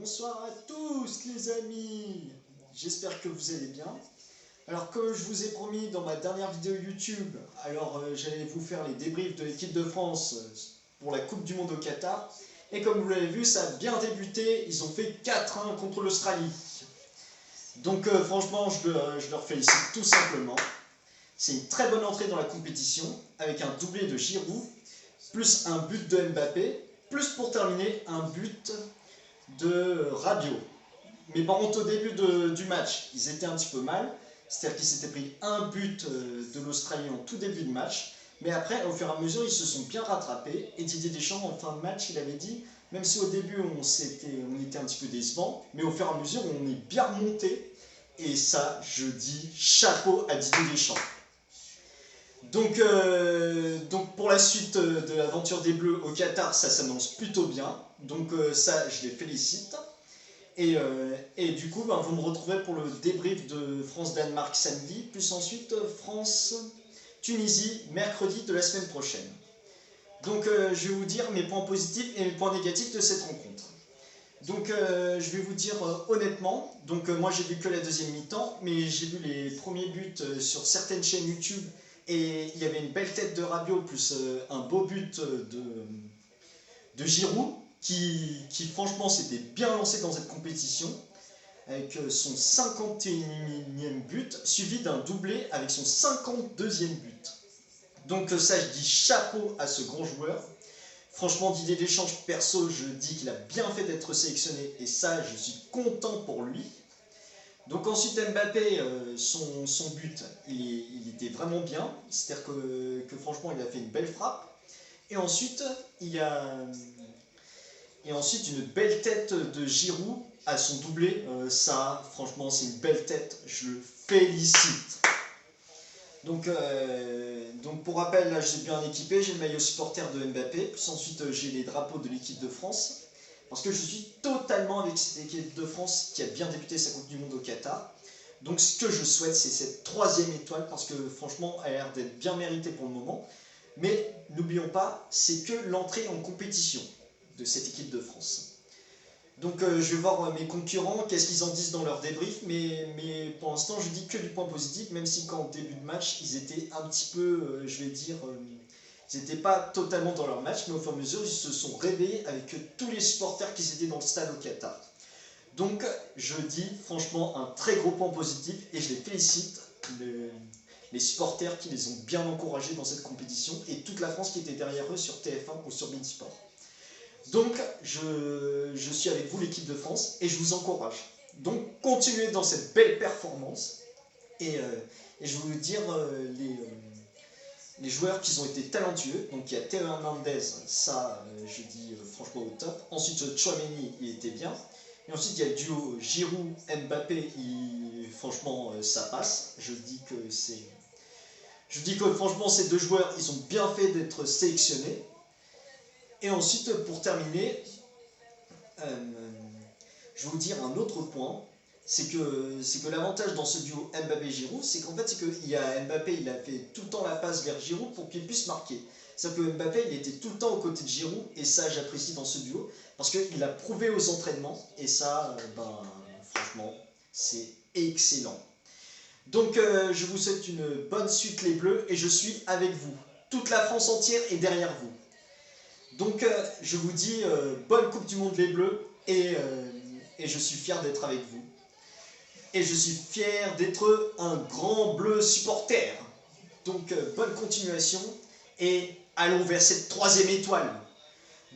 bonsoir à tous les amis. J'espère que vous allez bien. Alors comme je vous ai promis dans ma dernière vidéo YouTube, j'allais vous faire les débriefs de l'équipe de France pour la Coupe du Monde au Qatar. Et comme vous l'avez vu, ça a bien débuté, ils ont fait 4-1 contre l'Australie. Donc franchement, je leur félicite tout simplement. C'est une très bonne entrée dans la compétition, avec un doublé de Giroud, plus un but de Mbappé, plus pour terminer un but de Rabiot. Mais par contre au début du match, ils étaient un petit peu mal, c'est-à-dire qu'ils s'étaient pris un but de l'Australie en tout début de match, mais après au fur et à mesure ils se sont bien rattrapés, et Didier Deschamps en fin de match il avait dit, même si au début on était un petit peu décevant, mais au fur et à mesure on est bien remonté, et ça je dis chapeau à Didier Deschamps. Donc pour la suite de l'aventure des Bleus au Qatar, ça s'annonce plutôt bien. Donc ça, je les félicite. Et du coup, vous me retrouverez pour le débrief de France-Danemark samedi, plus ensuite France-Tunisie mercredi de la semaine prochaine. Donc je vais vous dire mes points positifs et mes points négatifs de cette rencontre. Donc je vais vous dire honnêtement, moi j'ai vu que la deuxième mi-temps, mais j'ai vu les premiers buts sur certaines chaînes YouTube. Et il y avait une belle tête de Rabiot plus un beau but de Giroud qui franchement s'était bien lancé dans cette compétition avec son 51e but suivi d'un doublé avec son 52e but. Donc ça je dis chapeau à ce grand joueur. Franchement Didier Deschamps perso je dis qu'il a bien fait d'être sélectionné et ça je suis content pour lui. Donc ensuite Mbappé, son but, il était vraiment bien, c'est-à-dire que franchement il a fait une belle frappe. Et ensuite, il y a une belle tête de Giroud à son doublé. Ça, franchement, c'est une belle tête, je le félicite. Donc pour rappel, là j'ai bien équipé, j'ai le maillot supporter de Mbappé, puis ensuite j'ai les drapeaux de l'équipe de France. Parce que je suis totalement avec cette équipe de France qui a bien débuté sa Coupe du Monde au Qatar. Donc ce que je souhaite, c'est cette 3e étoile, parce que franchement, elle a l'air d'être bien méritée pour le moment. Mais n'oublions pas, c'est que l'entrée en compétition de cette équipe de France. Donc je vais voir mes concurrents, qu'est-ce qu'ils en disent dans leur débrief, mais pour l'instant je dis que du point positif, même si qu'en début de match, ils étaient un petit peu, je vais dire... ils n'étaient pas totalement dans leur match, mais au fur et à mesure, ils se sont réveillés avec tous les supporters qui étaient dans le stade au Qatar. Donc, je dis franchement un très gros point positif et je les félicite, les supporters qui les ont bien encouragés dans cette compétition et toute la France qui était derrière eux sur TF1 ou sur Beansport. Donc, je suis avec vous, l'équipe de France, et je vous encourage. Donc, continuez dans cette belle performance et je vais vous dire les joueurs qui ont été talentueux. Donc il y a Théo Hernandez, ça je dis franchement au top. Ensuite Tchouaméni, il était bien. Et ensuite il y a le duo Giroud-Mbappé, franchement ça passe. Je dis que franchement ces deux joueurs, ils ont bien fait d'être sélectionnés. Et ensuite pour terminer, je vais vous dire un autre point. C'est que l'avantage dans ce duo Mbappé-Giroud, c'est qu'en fait, Mbappé, il a fait tout le temps la passe vers Giroud pour qu'il puisse marquer. C'est-à-dire que Mbappé, il était tout le temps aux côtés de Giroud, et ça, j'apprécie dans ce duo, parce qu'il a prouvé aux entraînements, et ça, franchement, c'est excellent. Donc, je vous souhaite une bonne suite, les Bleus, et je suis avec vous. Toute la France entière est derrière vous. Donc, je vous dis bonne Coupe du Monde, les Bleus, et je suis fier d'être avec vous. Et je suis fier d'être un grand bleu supporter. Donc bonne continuation et allons vers cette 3e étoile.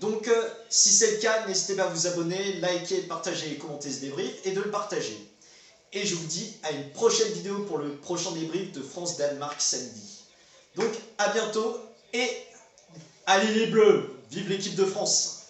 Donc si c'est le cas, n'hésitez pas à vous abonner, liker, partager et commenter ce débrief et de le partager. Et je vous dis à une prochaine vidéo pour le prochain débrief de France-Danemark samedi. Donc à bientôt et allez les bleus, vive l'équipe de France!